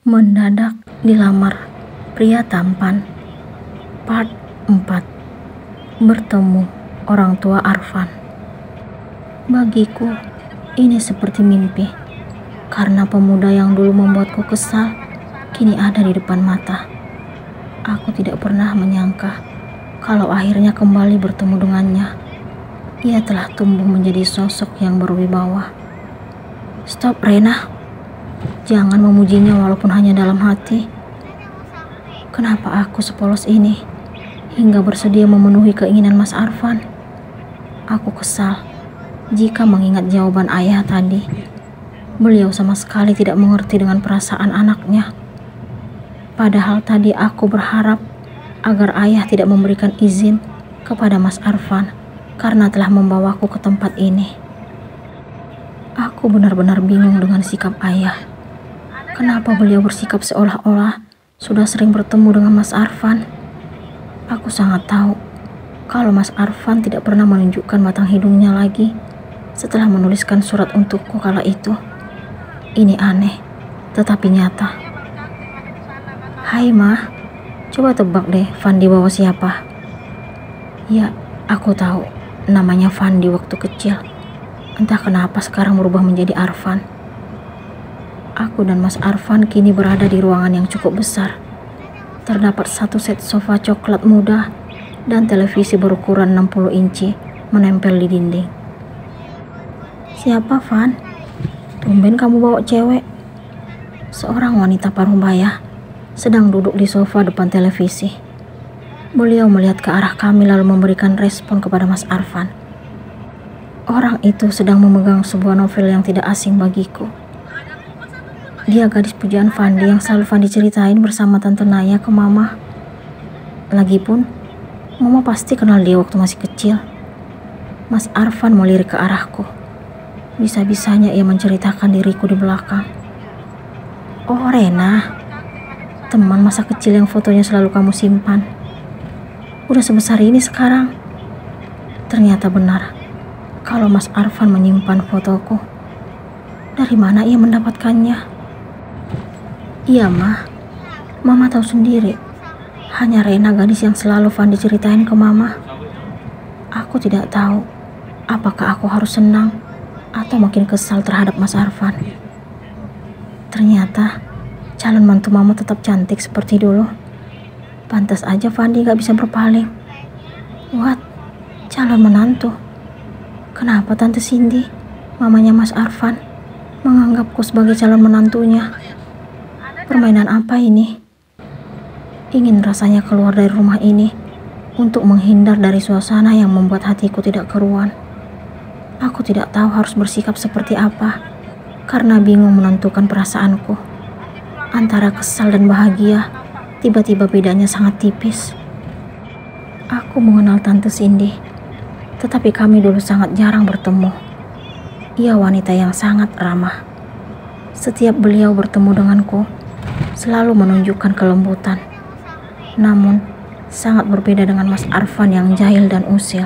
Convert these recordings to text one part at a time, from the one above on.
Mendadak dilamar pria tampan. Part 4. Bertemu orang tua Arfan. Bagiku ini seperti mimpi, karena pemuda yang dulu membuatku kesal kini ada di depan mata. Aku tidak pernah menyangka kalau akhirnya kembali bertemu dengannya. Ia telah tumbuh menjadi sosok yang berwibawa. Stop, Rena. Jangan memujinya walaupun hanya dalam hati. Kenapa aku sepolos ini hingga bersedia memenuhi keinginan Mas Arfan? Aku kesal jika mengingat jawaban ayah tadi. Beliau sama sekali tidak mengerti dengan perasaan anaknya. Padahal tadi aku berharap agar ayah tidak memberikan izin kepada Mas Arfan karena telah membawaku ke tempat ini. Aku benar-benar bingung dengan sikap ayah. Kenapa beliau bersikap seolah-olah sudah sering bertemu dengan Mas Arfan? Aku sangat tahu kalau Mas Arfan tidak pernah menunjukkan batang hidungnya lagi setelah menuliskan surat untukku kala itu. Ini aneh, tetapi nyata. Hai Ma, coba tebak deh Fandi bawa siapa? Ya, aku tahu namanya Fandi waktu kecil. Entah kenapa sekarang berubah menjadi Arfan. Aku dan Mas Arfan kini berada di ruangan yang cukup besar. Terdapat satu set sofa coklat muda dan televisi berukuran 60 inci menempel di dinding. Siapa, Van? Tumben kamu bawa cewek. Seorang wanita paruh-baya sedang duduk di sofa depan televisi. Beliau melihat ke arah kami lalu memberikan respon kepada Mas Arfan. Orang itu sedang memegang sebuah novel yang tidak asing bagiku. Dia gadis pujaan Fandi yang selalu Fandi ceritain bersama Tante Naya ke Mama. Lagipun, Mama pasti kenal dia waktu masih kecil. Mas Arfan melirik ke arahku. Bisa-bisanya ia menceritakan diriku di belakang. Oh, Rena, teman masa kecil yang fotonya selalu kamu simpan. Udah sebesar ini sekarang. Ternyata benar kalau Mas Arfan menyimpan fotoku. Dari mana ia mendapatkannya? Iya, Mama tahu sendiri. Hanya Rena gadis yang selalu Fandi ceritain ke Mama. Aku tidak tahu apakah aku harus senang atau makin kesal terhadap Mas Arfan. Ternyata calon mantu Mama tetap cantik seperti dulu. Pantas aja Fandi gak bisa berpaling. What? Calon menantu? Kenapa Tante Cindy, mamanya Mas Arfan, menganggapku sebagai calon menantunya? Permainan apa ini? Ingin rasanya keluar dari rumah ini untuk menghindar dari suasana yang membuat hatiku tidak keruan. Aku tidak tahu harus bersikap seperti apa karena bingung menentukan perasaanku. Antara kesal dan bahagia, tiba-tiba bedanya sangat tipis. Aku mengenal Tante Cindy, tetapi kami dulu sangat jarang bertemu. Ia wanita yang sangat ramah. Setiap beliau bertemu denganku, selalu menunjukkan kelembutan. Namun, sangat berbeda dengan Mas Arfan yang jahil dan usil.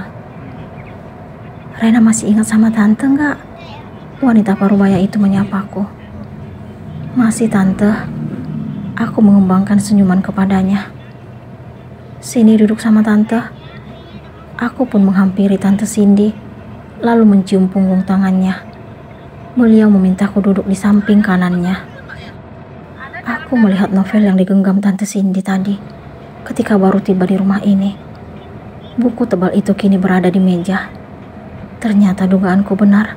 Rena masih ingat sama Tante enggak? Wanita parubaya itu menyapaku. Masih Tante. Aku mengembangkan senyuman kepadanya. Sini duduk sama Tante. Aku pun menghampiri Tante Cindy, lalu mencium punggung tangannya. Beliau memintaku duduk di samping kanannya. Aku melihat novel yang digenggam Tante Cindy tadi ketika baru tiba di rumah ini. Buku tebal itu kini berada di meja. Ternyata dugaanku benar.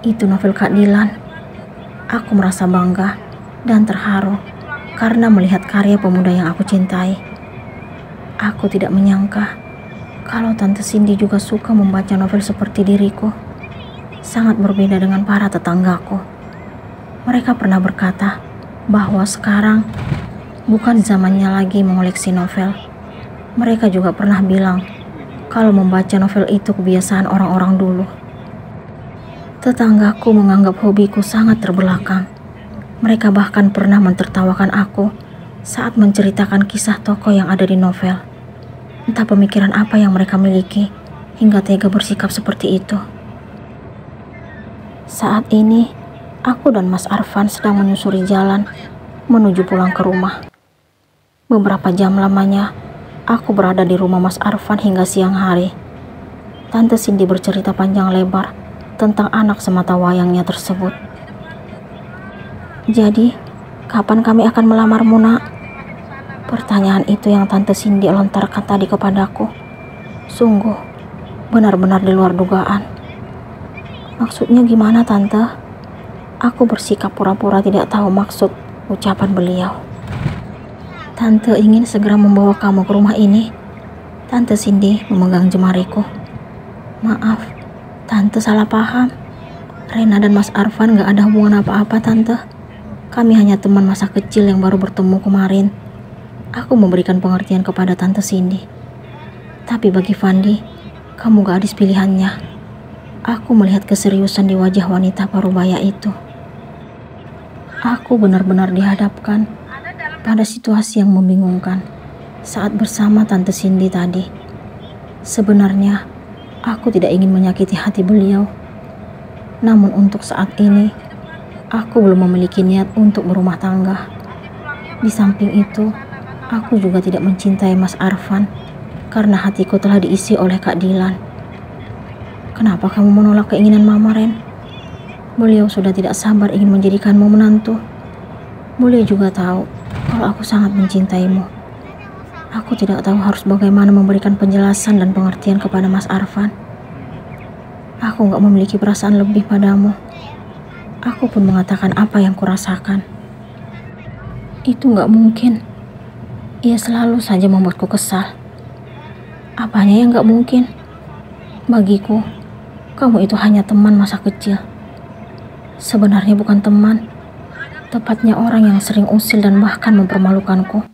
Itu novel Kak Dilan. Aku merasa bangga dan terharu karena melihat karya pemuda yang aku cintai. Aku tidak menyangka kalau Tante Cindy juga suka membaca novel seperti diriku. Sangat berbeda dengan para tetanggaku. Mereka pernah berkata bahwa sekarang bukan zamannya lagi mengoleksi novel. Mereka juga pernah bilang kalau membaca novel itu kebiasaan orang-orang dulu. Tetanggaku menganggap hobiku sangat terbelakang. Mereka bahkan pernah mentertawakan aku saat menceritakan kisah tokoh yang ada di novel. Entah pemikiran apa yang mereka miliki hingga tega bersikap seperti itu. Saat ini, aku dan Mas Arfan sedang menyusuri jalan menuju pulang ke rumah. Beberapa jam lamanya, aku berada di rumah Mas Arfan hingga siang hari. Tante Cindy bercerita panjang lebar tentang anak semata wayangnya tersebut. "Jadi, kapan kami akan melamarmu, Nak?" Pertanyaan itu yang Tante Cindy lontarkan tadi kepadaku. Sungguh, benar-benar di luar dugaan. "Maksudnya gimana, Tante?" Aku bersikap pura-pura tidak tahu maksud ucapan beliau. "Tante ingin segera membawa kamu ke rumah ini." Tante Cindy memegang jemariku. "Maaf, Tante salah paham. Rena dan Mas Arfan gak ada hubungan apa-apa, Tante. Kami hanya teman masa kecil yang baru bertemu kemarin." Aku memberikan pengertian kepada Tante Cindy. "Tapi bagi Fandi, kamu gadis pilihannya." Aku melihat keseriusan di wajah wanita parubaya itu. Aku benar-benar dihadapkan pada situasi yang membingungkan saat bersama Tante Cindy tadi. Sebenarnya, aku tidak ingin menyakiti hati beliau. Namun untuk saat ini, aku belum memiliki niat untuk berumah tangga. Di samping itu, aku juga tidak mencintai Mas Arfan karena hatiku telah diisi oleh Kak Dilan. "Kenapa kamu menolak keinginan Mama, Ren? Beliau sudah tidak sabar ingin menjadikanmu menantu. Beliau juga tahu kalau aku sangat mencintaimu. Aku tidak tahu harus bagaimana memberikan penjelasan dan pengertian kepada Mas Arfan. Aku gak memiliki perasaan lebih padamu." Aku pun mengatakan apa yang kurasakan. "Itu gak mungkin. Ia selalu saja membuatku kesal." "Apanya yang gak mungkin? Bagiku, kamu itu hanya teman masa kecil." "Sebenarnya bukan teman, tepatnya orang yang sering usil dan bahkan mempermalukanku."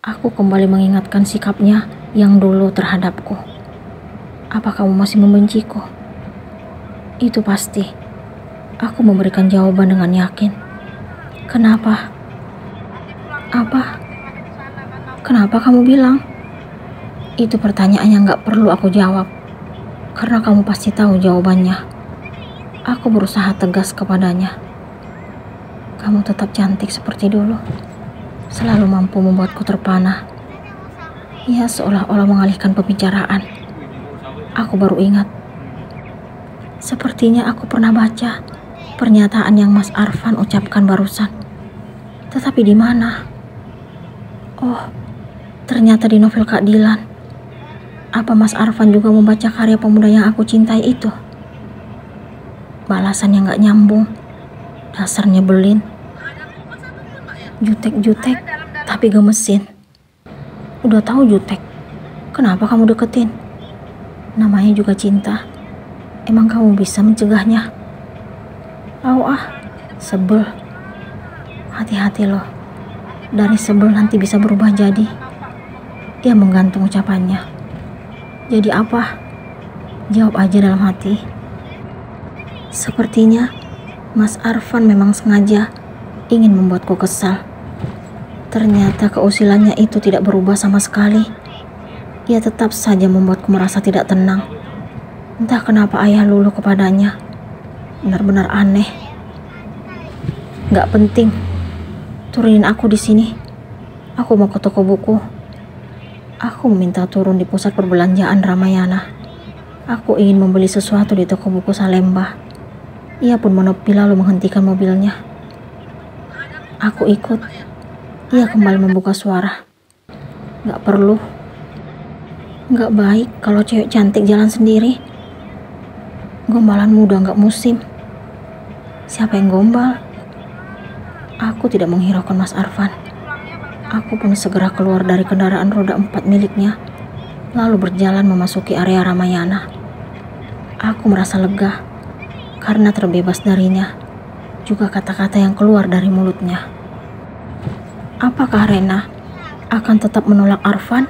Aku kembali mengingatkan sikapnya yang dulu terhadapku. "Apa kamu masih membenciku?" "Itu pasti." Aku memberikan jawaban dengan yakin. "Kenapa?" "Apa? Kenapa kamu bilang?" Itu pertanyaan yang gak perlu aku jawab, karena kamu pasti tahu jawabannya. Aku berusaha tegas kepadanya. "Kamu tetap cantik seperti dulu, selalu mampu membuatku terpana." Ia seolah-olah mengalihkan pembicaraan. Aku baru ingat. Sepertinya aku pernah baca pernyataan yang Mas Arfan ucapkan barusan. Tetapi di mana? Oh, ternyata di novel Kak Dilan. Apa Mas Arfan juga membaca karya pemuda yang aku cintai itu? Balasan yang gak nyambung. Dasar nyebelin. Jutek-jutek tapi gemesin. Udah tahu jutek, kenapa kamu deketin? Namanya juga cinta. Emang kamu bisa mencegahnya? Sebel. Hati-hati loh. Dari sebel nanti bisa berubah jadi. Ia menggantung ucapannya. Jadi apa? Jawab aja dalam hati. Sepertinya Mas Arfan memang sengaja ingin membuatku kesal. Ternyata keusilannya itu tidak berubah sama sekali. Ia tetap saja membuatku merasa tidak tenang. Entah kenapa ayah luluh kepadanya. Benar-benar aneh. Gak penting. Turunin aku di sini. Aku mau ke toko buku. Aku meminta turun di pusat perbelanjaan Ramayana. Aku ingin membeli sesuatu di toko buku Salemba. Ia pun menepi lalu menghentikan mobilnya. Aku ikut. Ia kembali membuka suara. Gak perlu. Gak baik kalau cewek cantik jalan sendiri. Gombalanmu udah gak musim. Siapa yang gombal? Aku tidak menghiraukan Mas Arfan. Aku pun segera keluar dari kendaraan roda 4 miliknya, lalu berjalan memasuki area Ramayana. Aku merasa lega karena terbebas darinya, juga kata-kata yang keluar dari mulutnya. Apakah Rena akan tetap menolak Arfan?